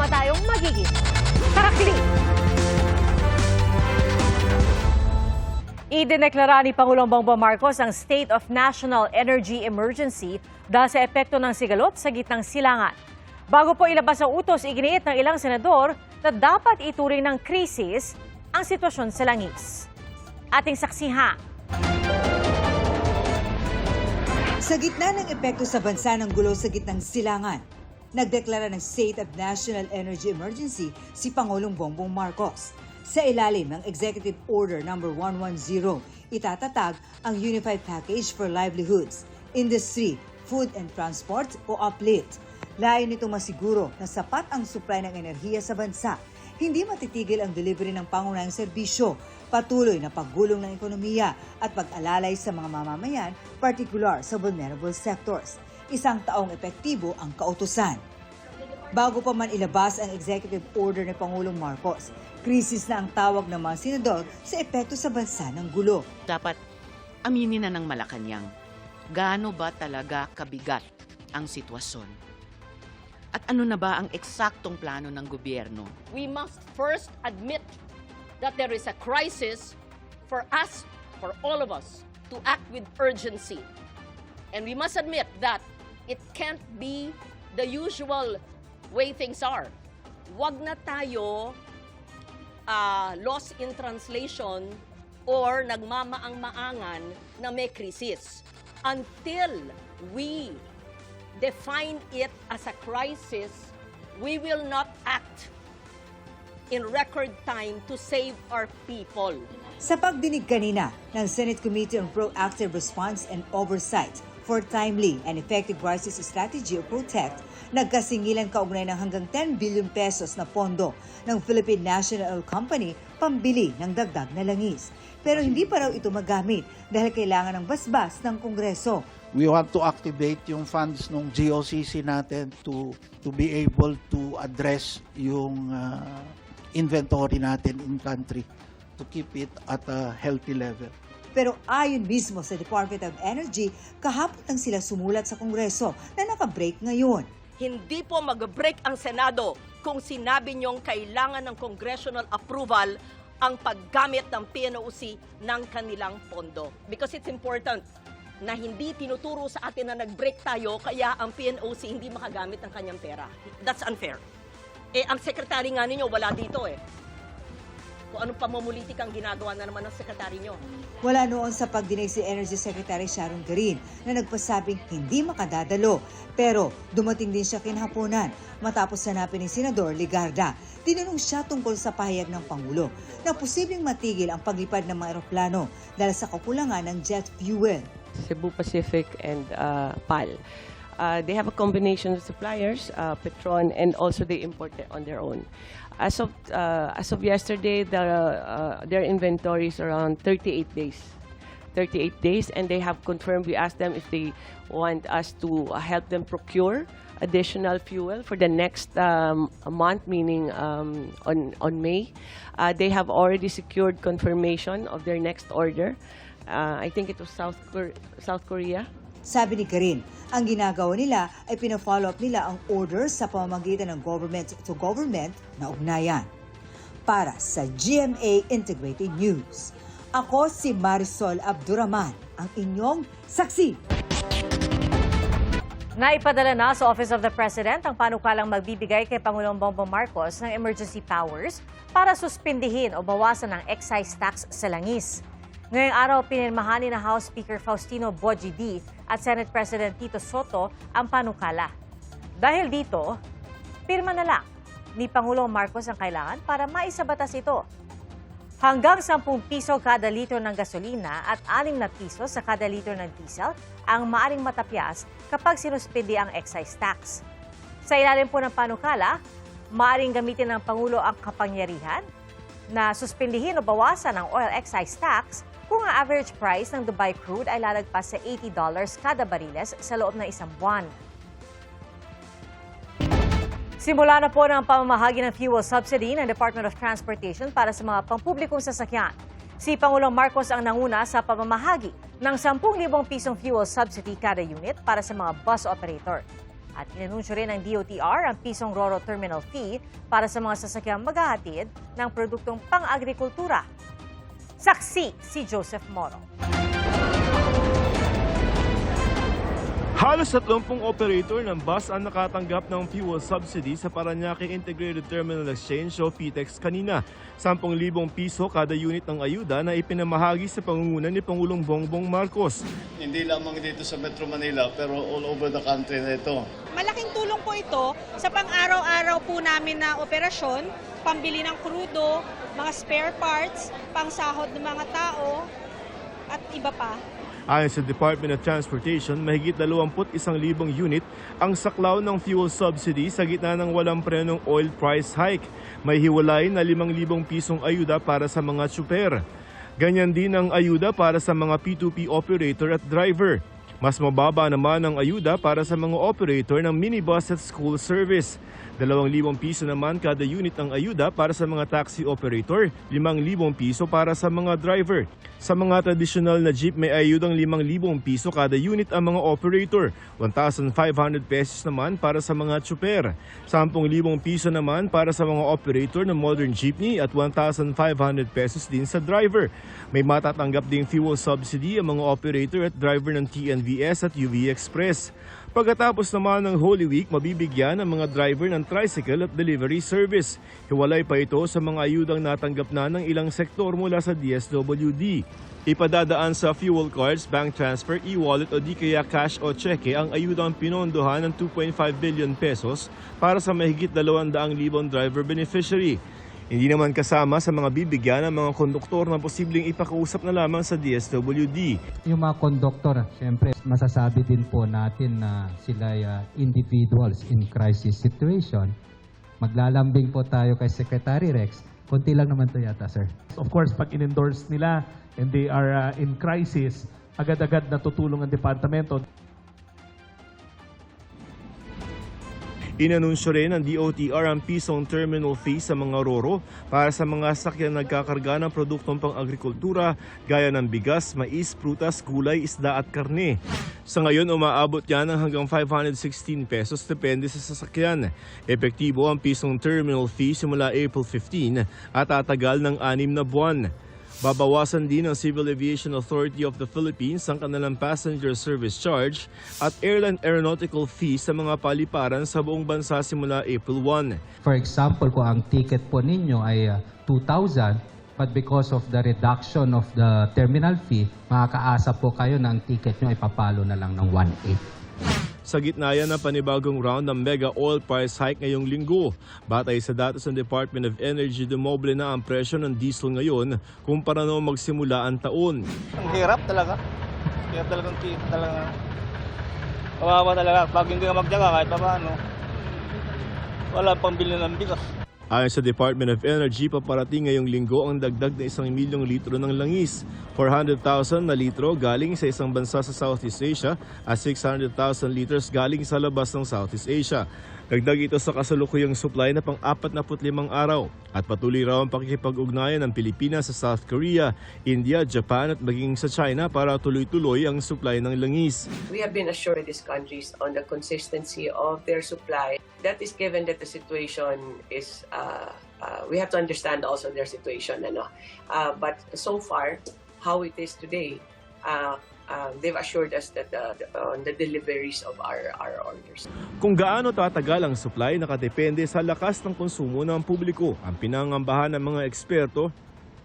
Sama-sama tayong magiging tarakili. Idineklara ni Pangulong Bongbong Marcos ang State of National Energy Emergency dahil sa epekto ng sigalot sa gitnang silangan. Bago po ilabas ang utos, iginiit ng ilang senador na dapat ituring ng krisis ang sitwasyon sa langis. Ating saksihan. Sa gitna ng epekto sa bansa ng gulo sa gitnang silangan, nagdeklara ng State of National Energy Emergency si Pangulong Bongbong Marcos. Sa ilalim ng Executive Order No. 110, itatatag ang Unified Package for Livelihoods, Industry, Food and Transport o UPLIT. Layo nitong masiguro na sapat ang supply ng enerhiya sa bansa, hindi matitigil ang delivery ng pangunahing serbisyo, patuloy na paggulong ng ekonomiya at pag-alalay sa mga mamamayan, partikular sa vulnerable sectors. Isang taong epektibo ang kautusan. Bago pa man ilabas ang executive order ni Pangulong Marcos, krisis na ang tawag ng mga senador sa epekto sa bansa ng gulo. Dapat aminin na ng Malacanang gaano ba talaga kabigat ang sitwasyon. At ano na ba ang eksaktong plano ng gobyerno? We must first admit that there is a crisis for us, for all of us, to act with urgency. And we must admit that it can't be the usual way things are. Wag na tayo lost in translation or nagmamaang-maangan na may krisis until we define it as a crisis. We will not act in record time to save our people. Sa pagdinig kanina ng Senate Committee on Proactive Response and Oversight for Timely and Effective Crisis Strategy o PROTECT, nagkasingilan kaugnay ng hanggang 10 billion pesos na pondo ng Philippine National Oil Company pambili ng dagdag na langis. Pero hindi pa raw ito magamit dahil kailangan ng basbas ng Kongreso. We want to activate yung funds ng GOCC natin to be able to address yung inventory natin in country to keep it at a healthy level. Pero ayon mismo sa Department of Energy, kahapon lang sila sumulat sa Kongreso na naka-break ngayon. Hindi po mag-break ang Senado kung sinabi niyong kailangan ng congressional approval ang paggamit ng PNOC ng kanilang pondo. Because it's important na hindi tinuturo sa atin na nag-break tayo kaya ang PNOC hindi makagamit ng kanyang pera. That's unfair. Ang sekretary nga ninyo wala dito Kung anong pamumulitik ang ginagawa na naman ng sekretary nyo. Wala noon sa pagdinig si Energy Secretary Sharon Garin na nagpasabing hindi makadadalo. Pero dumating din siya kinhapunan matapos hanapin ni Senador Ligarda. Tinanong siya tungkol sa pahayag ng Pangulo na posibleng matigil ang paglipad ng mga eroplano dahil sa kakulangan ng jet fuel. Cebu Pacific and PAL. They have a combination of suppliers, Petron, and also they import it on their own. As of yesterday, their inventory is around 38 days. 38 days, and they have confirmed. We asked them if they want us to help them procure additional fuel for the next month, meaning on May. They have already secured confirmation of their next order. I think it was South Korea. Sabi ni Karin, ang ginagawa nila ay pina-follow up nila ang orders sa pamamagitan ng government-to-government na ugnayan. Para sa GMA Integrated News, ako si Marisol Abduraman, ang inyong saksi. Naipadala na sa Office of the President ang panukalang magbibigay kay Pangulong Bongbong Marcos ng emergency powers para suspindihin o bawasan ang excise tax sa langis. Ngayong araw, pinirmahan ni na House Speaker Faustino Boji D. at Senate President Tito Soto ang panukala. Dahil dito, pirma na lang ni Pangulong Marcos ang kailangan para maisabatas ito. Hanggang 10 piso kada litro ng gasolina at 6 na piso sa kada litro ng diesel ang maaring matapyas kapag sinuspindi ang excise tax. Sa ilalim po ng panukala, maaring gamitin ng Pangulo ang kapangyarihan na suspindihin o bawasan ang oil excise tax kung ang average price ng Dubai crude ay lalagpas sa $80 kada bariles sa loob ng isang buwan. Simula na po ng pamamahagi ng fuel subsidy ng Department of Transportation para sa mga pampublikong sasakyan. Si Pangulong Marcos ang nanguna sa pamamahagi ng 10,000 pisong fuel subsidy kada unit para sa mga bus operator. At inanunsyo rin ng DOTR ang pisong RoRo terminal fee para sa mga sasakyang maghahatid ng produktong pang-agrikultura. Saksi si Joseph Moro. Halos 30 operator ng bus ang nakatanggap ng fuel subsidy sa Parañaque Integrated Terminal Exchange o PTEX kanina. 10,000 piso kada unit ng ayuda na ipinamahagi sa pangunguna ni Pangulong Bongbong Marcos. Hindi lamang dito sa Metro Manila pero all over the country na ito. Malaking tulong po ito sa pang-araw-araw po namin na operasyon, pambili ng krudo, mga spare parts, pangsahod ng mga tao, at iba pa. Ayon sa Department of Transportation, mahigit 21,000 unit ang saklaw ng fuel subsidy sa gitna ng walang prenong oil price hike. May hiwalay na 5,000 pisong ayuda para sa mga tsuper. Ganyan din ang ayuda para sa mga P2P operator at driver. Mas mababa naman ang ayuda para sa mga operator ng minibus at school service. 2,000 piso naman kada unit ang ayuda para sa mga taxi operator, 5,000 piso para sa mga driver. Sa mga tradisyonal na jeep may ayudang 5,000 piso kada unit ang mga operator, 1,500 pesos naman para sa mga tsuper, 10,000 piso naman para sa mga operator ng modern jeepney at 1,500 pesos din sa driver. May matatanggap ding fuel subsidy ang mga operator at driver ng TNVS at UV Express. Pagkatapos naman ng Holy Week, mabibigyan ang mga driver ng tricycle at delivery service. Hiwalay pa ito sa mga ayudang natanggap na ng ilang sektor mula sa DSWD. Ipadadaan sa fuel cards, bank transfer, e-wallet o di kaya cash o cheque ang ayudang pinondohan ng 2.5 billion pesos para sa mahigit 200,000 driver beneficiary. Hindi naman kasama sa mga bibigyan ng mga konduktor na posibleng ipakausap na lamang sa DSWD. Yung mga konduktor, siyempre masasabi din po natin na sila individuals in crisis situation. Maglalambing po tayo kay Secretary Rex. Konti lang naman to yata, sir. Of course, pag in-endorse nila and they are in crisis, agad-agad natutulong ang departamento. Inanunsyo rin ng DOTR ang pisong terminal fee sa mga RoRo para sa mga sakyan nagkakarga ng produktong pang-agrikultura gaya ng bigas, mais, prutas, gulay, isda at karne. Sa ngayon, umaabot yan ng hanggang 516 pesos depende sa sasakyan. Epektibo ang pisong terminal fee simula April 15 at tatagal ng 6 na buwan. Babawasan din ng Civil Aviation Authority of the Philippines ang kanilang passenger service charge at airline aeronautical fee sa mga paliparan sa buong bansa simula April 1. For example, kung ang ticket po ninyo ay 2,000, but because of the reduction of the terminal fee, makakaasa po kayo na ang ticket nyo ay papalo na lang ng 1,800. Sa gitna yan ng panibagong round ng mega oil price hike ngayong linggo. Batay sa datos ng Department of Energy, dumoble na ang presyo ng diesel ngayon kumpara noong magsimula ang taon. Ang hirap talaga. Hirap talagang kawawa talaga. Pag hindi ka magtyaga kahit pa paano, wala pang bilhin ng bigas. Ayon sa Department of Energy, paparating ngayong linggo ang dagdag na 1 milyong litro ng langis. 400,000 na litro galing sa isang bansa sa Southeast Asia at 600,000 liters galing sa labas ng Southeast Asia. Dagdag ito sa kasalukuyang supply na pang-45 araw at patuloy raw ang pakikipag-ugnayan ng Pilipinas sa South Korea, India, Japan at maging sa China para tuloy-tuloy ang supply ng langis. We have been assured these countries on the consistency of their supply. That is given that the situation is, we have to understand also their situation. But so far, how it is today, they've assured us that on the deliveries of our orders. Kung gaano tatagal ang supply nakadepende sa lakas ng konsumo ng publiko. Ang pinangambahan ng mga eksperto,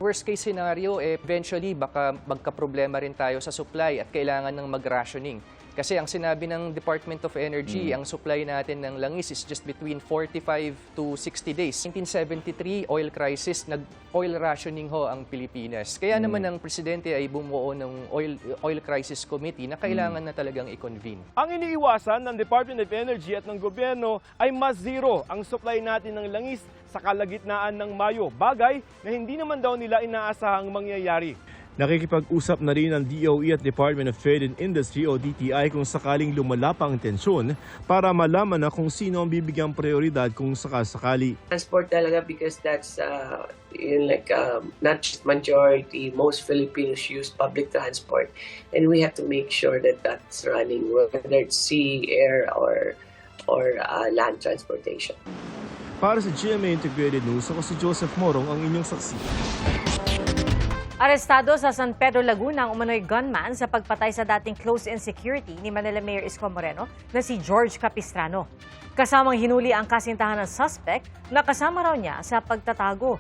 worst case scenario, eventually baka magka-problema rin tayo sa supply at kailangan ng mag-rationing. Kasi ang sinabi ng Department of Energy, ang supply natin ng langis is just between 45 to 60 days. 1973, oil crisis, nag-oil rationing ho ang Pilipinas. Kaya naman ang presidente ay bumuo ng oil crisis committee na kailangan na talagang i-convene. ang iniiwasan ng Department of Energy at ng gobyerno ay mas-zero ang supply natin ng langis sa kalagitnaan ng Mayo. Bagay na hindi naman daw nila inaasahang mangyayari. Nakikipag-usap na rin ang DOE at Department of Trade and Industry o DTI kung sakaling lumala pa ang tensyon para malaman na kung sino ang bibigyang prioridad kung sakasakali. Transport talaga because that's not just majority, most Filipinos use public transport. And we have to make sure that that's running, whether it's sea, air, or or land transportation. Para sa GMA Integrated News, ako si Joseph Morong, ang inyong saksi. Arestado sa San Pedro, Laguna ang umano'y gunman sa pagpatay sa dating close-in security ni Manila Mayor Isko Moreno na si George Capistrano. Kasamang hinuli ang kasintahan ng suspect na kasama raw niya sa pagtatago.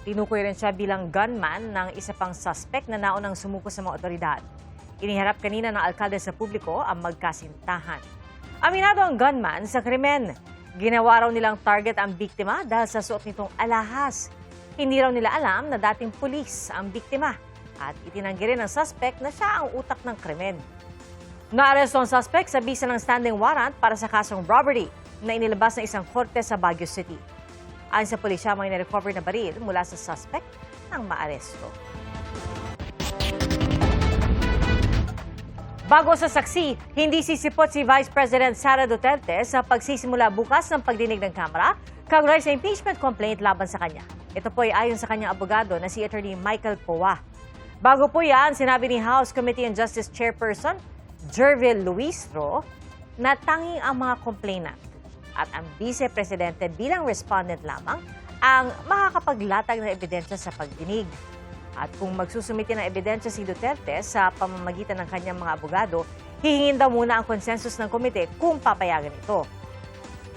Tinukoy rin siya bilang gunman ng isa pang suspect na naunang sumuko sa mga otoridad. Iniharap kanina ng alkalde sa publiko ang magkasintahan. Aminado ang gunman sa krimen. Ginawa raw nilang target ang biktima dahil sa suot nitong alahas. Hindi raw nila alam na dating pulis ang biktima at itinanggi rin ng suspect na siya ang utak ng krimen. Naaresto ang suspect sa bisa ng standing warrant para sa kasong robbery na inilabas ng isang korte sa Baguio City. Ayon sa pulisya, may na-recover na baril mula sa suspect ng maaresto. Bago sa saksi, hindi sisipot si Vice President Sara Duterte sa pagsisimula bukas ng pagdinig ng Kamara kaugnay sa impeachment complaint laban sa kanya. Ito po ay ayon sa kanyang abogado na si Attorney Michael Poa. Bago po yan, sinabi ni House Committee on Justice Chairperson Jervil Luistro na tanging ang mga complainant at ang Vice Presidente bilang respondent lamang ang makakapaglatag ng ebidensya sa pagdinig. At kung magsusumite ng ebidensya si Duterte sa pamamagitan ng kanyang mga abogado, hihingin daw muna ang konsensus ng komite kung papayagan ito.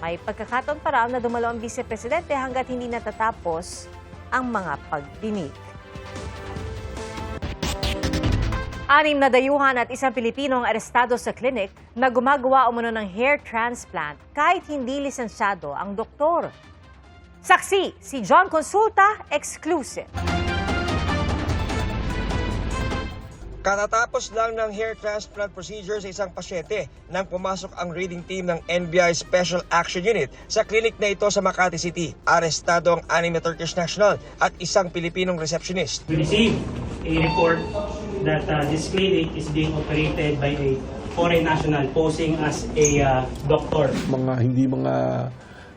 May pagkakataon pa raw na dumalo ang Vice Presidente hanggat hindi natatapos ang mga pagdinig. 6 na dayuhan at isang Pilipino ang arestado sa klinik na gumagawa umano ng hair transplant kahit hindi lisensyado ang doktor. Saksi, si John Consulta, exclusive. Katatapos lang ng hair transplant procedure sa isang pasyente nang pumasok ang raiding team ng NBI Special Action Unit sa klinik na ito sa Makati City. Arestado ang 6 na Turkish national at isang Pilipinong receptionist. We received a report that this clinic is being operated by a foreign national posing as a doctor. Mga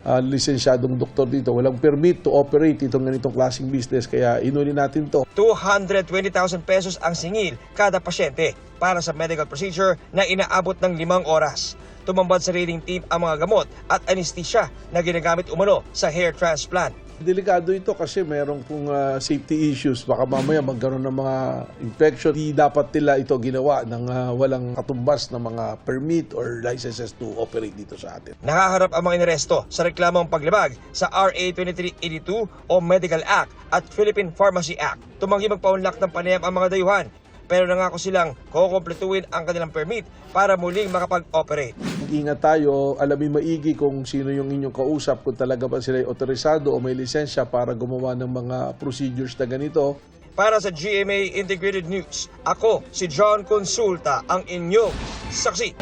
lisensyadong doktor dito, walang permit to operate itong ganitong klaseng business, kaya inuli natin to. 220,000 pesos ang singil kada pasyente para sa medical procedure na inaabot ng 5 oras. Tumambad sa raiding team ang mga gamot at anesthesia na ginagamit umano sa hair transplant. Delikado ito kasi mayroong pong safety issues. Baka mamaya magkaroon ng mga infection. Di dapat nila ito ginawa ng walang katumbas na mga permit or licenses to operate dito sa atin. Nakaharap ang mga inaresto sa reklamong paglabag sa RA 2382 o Medical Act at Philippine Pharmacy Act. Tumanggi magpaunlak ng panayam ang mga dayuhan, pero nangako silang kukumpletuhin ang kanilang permit para muling makapag-operate. Ingat tayo, alamin maigi kung sino yung inyong kausap, kung talaga ba sila otorisado o may lisensya para gumawa ng mga procedures na ganito. Para sa GMA Integrated News, ako si John Consulta, ang inyong saksi.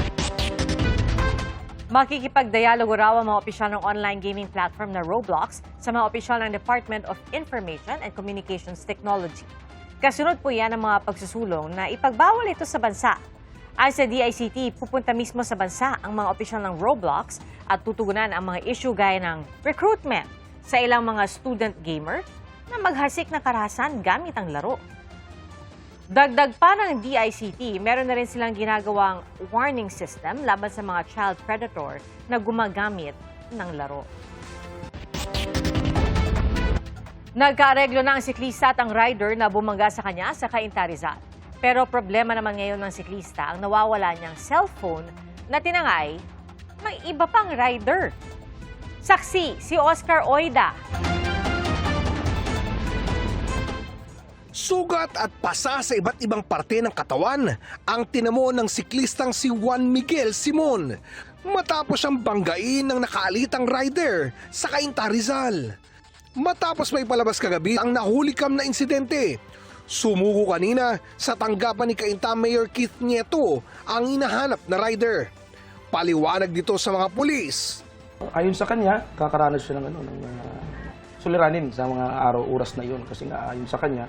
Makikipagdialogo raw ang mga opisyal ng online gaming platform na Roblox sa mga opisyal ng Department of Information and Communications Technology. Kasunod po yan ang mga pagsusulong na ipagbawal ito sa bansa. Ayon sa DICT, pupunta mismo sa bansa ang mga opisyal ng Roblox at tutugunan ang mga issue gaya ng recruitment sa ilang mga student gamer na maghasik ng karahasan gamit ang laro. Dagdag pa ng DICT, meron na rin silang ginagawang warning system laban sa mga child predator na gumagamit ng laro. Nagkaareglo na ang siklista at ang rider na bumangga sa kanya sa Cainta, Rizal. Pero problema naman ngayon ng siklista ang nawawala niyang cellphone na tinangay ng iba pang rider. Saksi, si Oscar Oida. Sugat at pasa sa iba't ibang parte ng katawan ang tinamo ng siklistang si Juan Miguel Simon matapos siyang banggain ng nakaalitang rider sa Cainta, Rizal. Matapos may palabas kagabi ang nahulikam na insidente, sumuko kanina sa tanggapan ni Cainta Mayor Keith Nieto ang hinahanap na rider. Paliwanag dito sa mga pulis. Ayon sa kanya, kakaranas siya ng suliranin sa mga araw-oras na iyon kasi nga ayon sa kanya,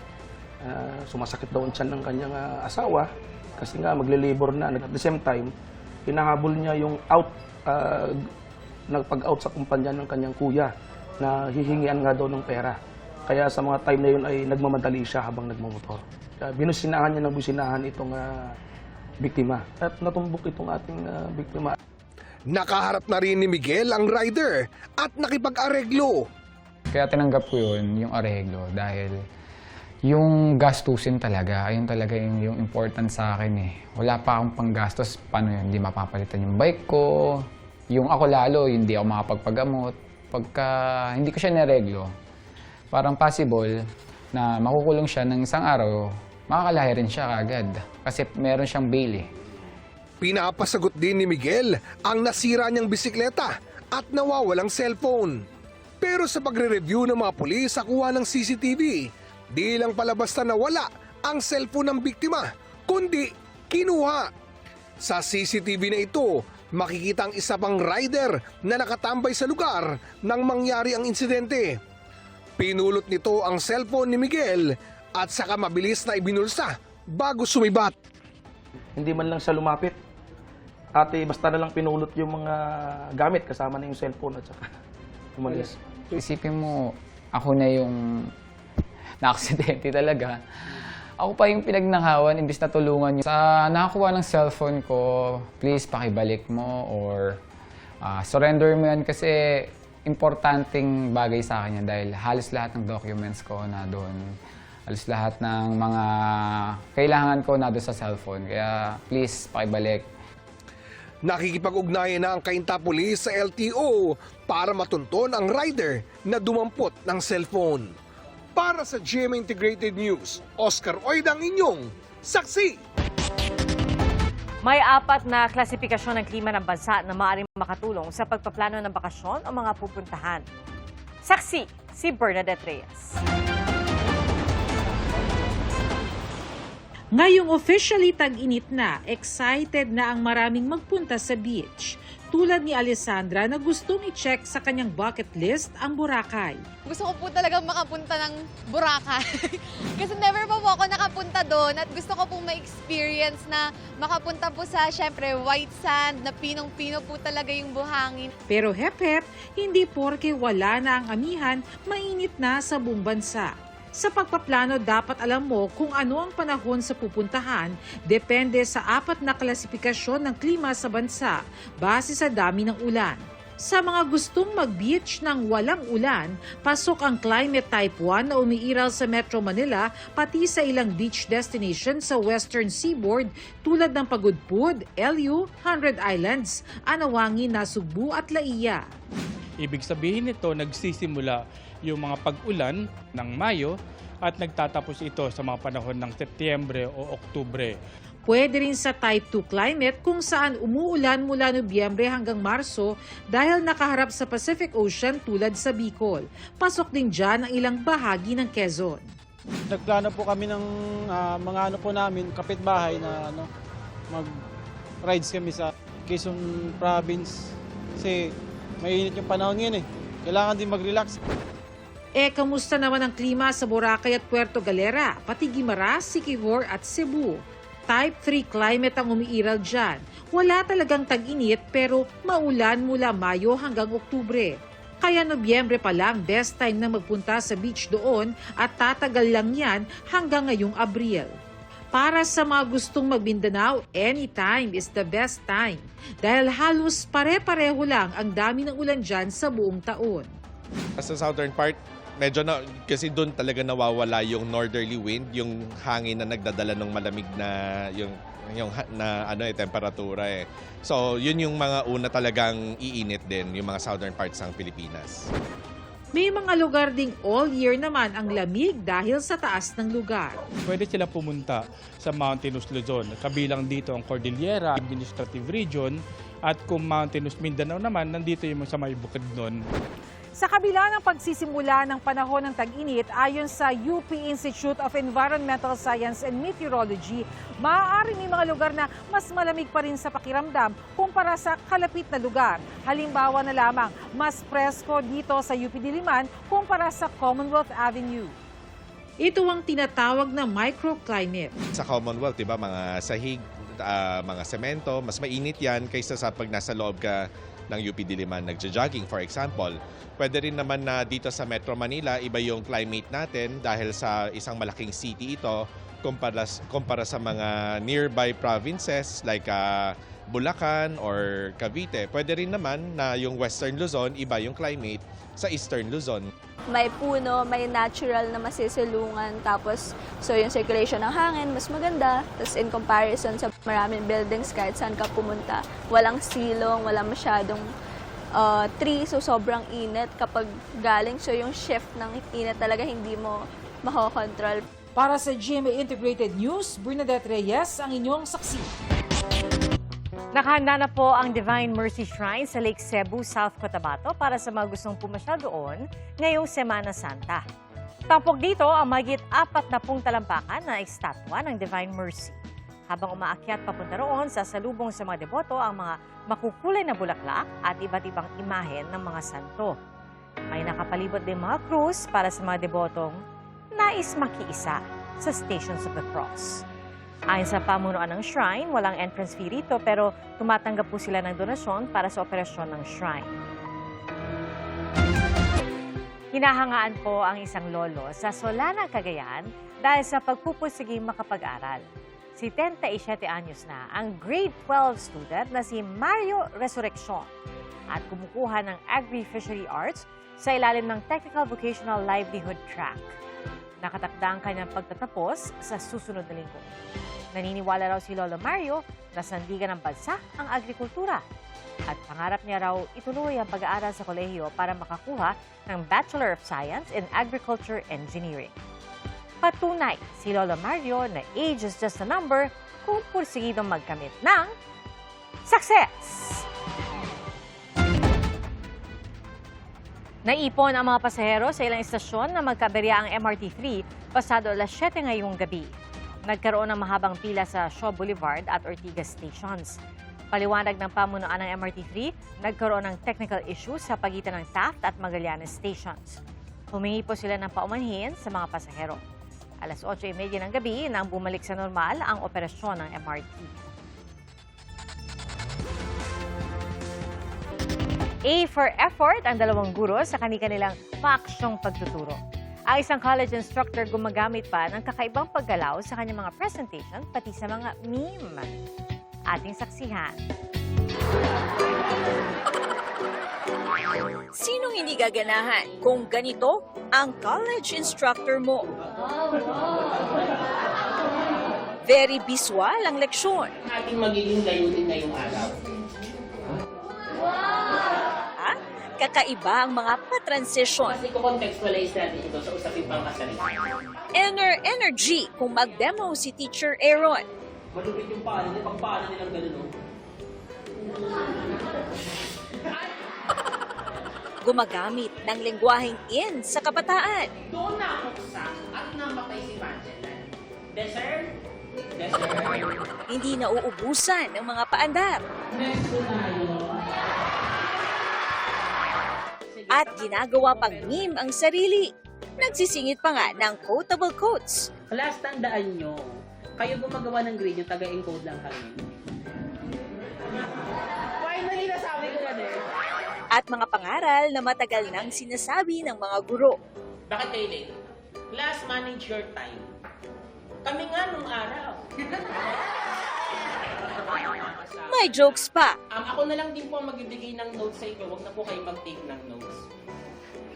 sumasakit daw ang tiyan ng kanyang asawa kasi nga magle-labor na. At the same time, hinahabol niya yung nagpag-out sa kumpanya ng kanyang kuya na hihingian nga daw ng pera. Kaya sa mga time na yun ay nagmamadali siya habang nagmamotor. Binusinahan niya ng businahan itong biktima at natumbok itong ating biktima. Nakaharap na rin ni Miguel ang rider at nakipag-areglo. Kaya tinanggap ko yung areglo dahil yung gastusin talaga, ayun talaga yung important sa akin eh. Wala pa akong panggastos, paano yun? Hindi mapapalitan yung bike ko. Yung ako lalo, hindi ako makapagpagamot. Pagka hindi ko siya nireglo, parang possible na makukulong siya ng isang araw, makakalahi rin siya agad. Kasi meron siyang bail eh. Pinapasagot din ni Miguel ang nasira niyang bisikleta at nawawalang cellphone. Pero sa pagre-review ng mga pulis sa kuha ng CCTV, di lang pala basta nawala ang cellphone ng biktima, kundi kinuha. Sa CCTV na ito, makikita ang isa pang rider na nakatambay sa lugar nang mangyari ang insidente. Pinulot nito ang cellphone ni Miguel at saka mabilis na ibinulsa bago sumibat. Hindi man lang siya lumapit. Ate, basta na lang pinulot yung mga gamit kasama na yung cellphone at saka umalis. Isipin mo, ako na yung na-aksidente talaga. Ako pa yung pinagnakawan, imbis na tulungan niyo. Sa nakakuha ng cellphone ko, please pakibalik mo or surrender mo yan kasi importanteng bagay sa akin yan dahil halos lahat ng documents ko na doon. Halos lahat ng mga kailangan ko na doon sa cellphone. Kaya please pakibalik. Nakikipag-ugnayan na ang Cainta Police sa LTO para matunton ang rider na dumampot ng cellphone. Para sa GMA Integrated News, Oscar Oida ang inyong saksi. May 4 na klasifikasyon ng klima ng bansa na maaaring makatulong sa pagpaplano ng bakasyon o mga pupuntahan. Saksi, si Bernadette Reyes. Ngayong officially tag-init na, excited na ang maraming magpunta sa beach. Tulad ni Alessandra na gustong i-check sa kanyang bucket list ang Boracay. Gusto ko po talagang makapunta ng Boracay. Kasi never pa po ako nakapunta doon at gusto ko pong ma-experience na makapunta po sa, syempre, white sand, na pinong-pino po talaga yung buhangin. Pero hep-hep, hindi porke wala na ang amihan, mainit na sa buong bansa. Sa pagpaplano, dapat alam mo kung ano ang panahon sa pupuntahan, depende sa 4 na klasifikasyon ng klima sa bansa, base sa dami ng ulan. Sa mga gustong mag-beach ng walang ulan, pasok ang Climate Type 1 na umiiral sa Metro Manila, pati sa ilang beach destination sa Western Seaboard tulad ng Pagudpud, LU, 100 Islands, Anawangi, Nasugbu at Laia. Ibig sabihin nito, nagsisimula yung mga pag-ulan ng Mayo at nagtatapos ito sa mga panahon ng Setyembre o Oktubre. Pwede rin sa Type 2 climate kung saan umuulan mula Nobyembre hanggang Marso dahil nakaharap sa Pacific Ocean tulad sa Bicol. Pasok din dyan ang ilang bahagi ng Quezon. Nagplano po kami ng mga namin, kapitbahay na mag-rides kami sa Quezon Province kasi mainit yung panahon ngayon eh. Kailangan din mag-relax. Kamusta naman ang klima sa Boracay at Puerto Galera, pati Guimaras, Siquijor at Cebu? Type 3 climate ang umiiral dyan. Wala talagang tag-init pero maulan mula Mayo hanggang Oktubre. Kaya Nobyembre pa lang best time na magpunta sa beach doon at tatagal lang yan hanggang ngayong Abril. Para sa mga gustong mag-Mindanao, anytime is the best time dahil halos pare-pareho lang ang dami ng ulan dyan sa buong taon. Sa southern part, medyo na, kasi doon talaga nawawala yung northerly wind, yung hangin na nagdadala ng malamig na temperatura eh. So, yun yung mga una talagang iinit din, yung mga southern parts ng Pilipinas. May mga lugar ding all year naman ang lamig dahil sa taas ng lugar. Pwede sila pumunta sa Mountainous Luzon. Kabilang dito ang Cordillera, Administrative Region, at kung Mountainous Mindanao naman, nandito yung sa may Bukidnon. Sa kabila ng pagsisimula ng panahon ng tag-init, ayon sa UP Institute of Environmental Science and Meteorology, maaari may mga lugar na mas malamig pa rin sa pakiramdam kumpara sa kalapit na lugar. Halimbawa na lamang, mas presko dito sa UP Diliman kumpara sa Commonwealth Avenue. Ito ang tinatawag na microclimate. Sa Commonwealth, diba, mga sahig, mga semento, mas mainit yan kaysa sa pag nasa loob ka ng UP Diliman, nagja-jogging for example. Pwede rin naman na dito sa Metro Manila, iba yung climate natin dahil sa isang malaking city ito kumpara sa mga nearby provinces like Bulacan or Cavite. Pwede rin naman na yung Western Luzon, iba yung climate sa Eastern Luzon. May puno, may natural na masisilungan, tapos so yung circulation ng hangin mas maganda. Tapos in comparison sa maraming buildings kahit saan ka pumunta, walang silong, walang masyadong tree, so sobrang init kapag galing. So yung shift ng init talaga hindi mo makokontrol. Para sa GMA Integrated News, Bernadette Reyes ang inyong saksi. Nakahanda na po ang Divine Mercy Shrine sa Lake Cebu, South Cotabato para sa mga gustong pumasyal doon ngayong Semana Santa. Tampok dito ang mahigit 40 talampakan na estatwa ng Divine Mercy. Habang umaakyat papunta roon, sasalubong sa mga deboto ang mga makukulay na bulaklak at iba't ibang imahen ng mga santo. May nakapalibot din mga krus para sa mga debotong nais makiisa sa Stations of the Cross. Ayon sa pamunuan ng shrine, walang entrance fee rito pero tumatanggap po sila ng donasyon para sa operasyon ng shrine. Hinahangaan po ang isang lolo sa Solana, Cagayan dahil sa pagpupursiging makapag-aral. Si 37 anyos na ang grade 12 student na si Mario Resurreccion at kumukuha ng Agri-Fishery Arts sa ilalim ng Technical Vocational Livelihood Track. Nakatakda ang kanyang pagtatapos sa susunod na linggo. Naniniwala raw si Lolo Mario na sandigan ng bansa ang agrikultura at pangarap niya raw ituloy ang pag-aaral sa kolehiyo para makakuha ng Bachelor of Science in Agriculture Engineering. Patunay si Lolo Mario na age is just a number kung pursigidong magkamit ng success! Naipon ang mga pasahero sa ilang istasyon na magkaberya ang MRT-3 pasado alas 7 ngayong gabi. Nagkaroon ng mahabang pila sa Shaw Boulevard at Ortigas stations. Paliwanag ng pamunuan ng MRT-3, nagkaroon ng technical issue sa pagitan ng Taft at Magallanes stations. Humingi po sila ng paumanhin sa mga pasahero. Alas 8:30 ng gabi nang bumalik sa normal ang operasyon ng MRT. A for effort ang dalawang guro sa kanilang paaksyong pagtuturo. Ang isang college instructor gumagamit pa ng kakaibang paggalaw sa kanyang mga presentation pati sa mga meme. Ating saksihan. Sinong hindi gaganahan kung ganito ang college instructor mo? Very visual ang leksyon. Ating magiging gayunin ngayong araw. Kakaiba ang mga pa-transition. Kasi ko-contextualize natin ito sa usaping pangkasalita. Energy kung mag-demo si Teacher Aaron. Malupit yung paano niya, pagpaano nilang gano'n. Gumagamit ng lengguaheng in sa kabataan. Doon na ako sa at namatay si Magellan. Desert? Hindi nauubusan ng mga paandar. Next po tayo. At ginagawa pang meme ang sarili. Nagsisingit pa nga ng quotable quotes. Last, tandaan nyo, kayo gumagawa ng grade, yung taga-encode lang kami. Finally, nasabi ko na din. At mga pangaral na matagal nang sinasabi ng mga guro. Bakit kayo late? Class, manage your time. Kami nga nung araw. May jokes pa. Ako na lang din po ang magbibigay ng notes sa inyo. Huwag na po kayo mag-take ng notes.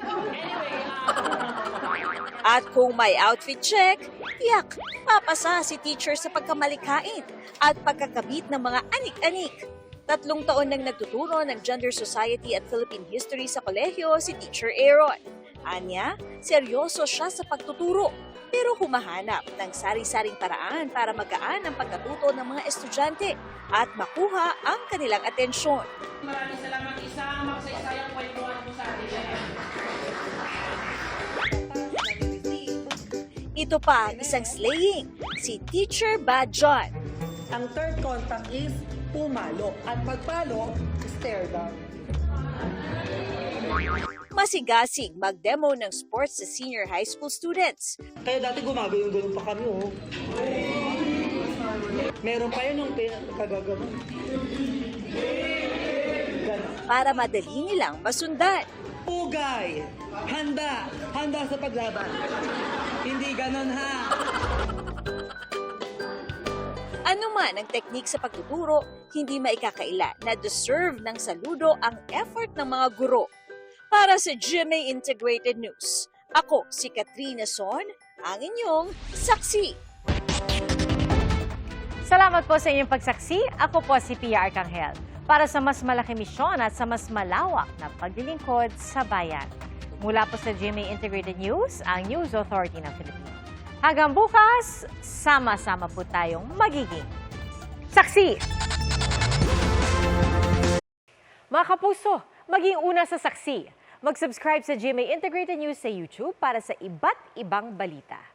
Anyway, At kung may outfit check, tiyak, papasa si teacher sa pagkamalikain at pagkakabit ng mga anik-anik. 3 taon nang nagtuturo ng Gender Society at Philippine History sa kolehiyo si Teacher Aaron. Anya, seryoso siya sa pagtuturo, pero humahanap ng sari-saring paraan para magaan ang pagkatuto ng mga estudyante at makuha ang kanilang atensyon. Maraming salamat, isang makasaysayang kwentuhan po sa atin. Ito pa, isang slaying, si Teacher Bad John. Ang third contact is pumalo at pagpalo, stare down. Masigasig mag-demo ng sports sa senior high school students. Kaya dati gumagano'n pa kami, oh. Meron pa yun yung kagagawa. Para madali nilang masundan. Pugay! Handa! Handa sa paglaban. Hindi ganon, ha? Ano man ang technique sa pagtuturo, hindi maikakaila na deserve ng saludo ang effort ng mga guro. Para sa GMA Integrated News, ako si Katrina Son, ang inyong saksi. Salamat po sa inyong pagsaksi. Ako po si Pia Arcangel para sa mas malaki misyon at sa mas malawak na paglilingkod sa bayan. Mula po sa GMA Integrated News, ang News Authority ng Philippines. Hanggang bukas, sama-sama po tayong magiging saksi! Mga kapuso, maging una sa saksi. Mag-subscribe sa GMA Integrated News sa YouTube para sa iba't ibang balita.